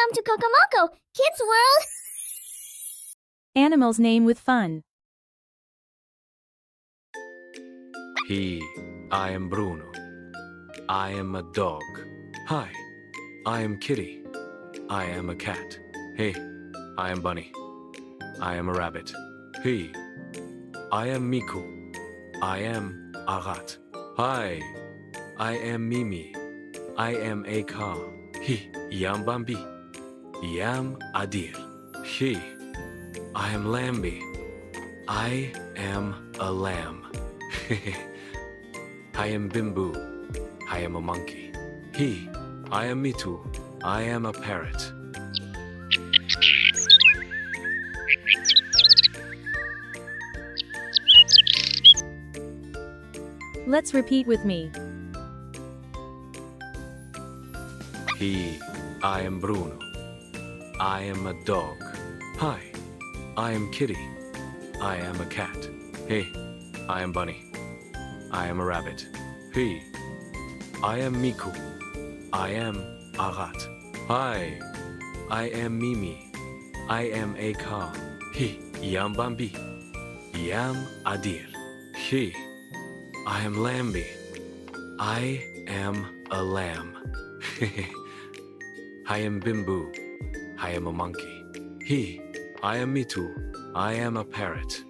Welcome to COCOMOCO, Kids World! Animals name with fun. I am Bruno. I am a dog. Hi, I am Kitty. I am a cat. Hey, I am Bunny. I am a rabbit. Hey, I am Miku. I am Agat. Hi, I am Mimi. I am a car. He, Yam Bambi. Yam Adir. He, I am Lambi. I am a lamb. I am Bimbo. I am a monkey. I am Mitu. I am a parrot. Let's repeat with me. I am Bruno. I am a dog. Hi, I am Kitty. I am a cat. Hey, I am Bunny. I am a rabbit. Hey, I am Miku. I am Agat. Hi, I am Mimi. I am a car. He, Yam Bambi. Yam Adir. He, I am Lambi. I am a lamb. I am Bimbo. I am a monkey. I am Mitu. I am a parrot.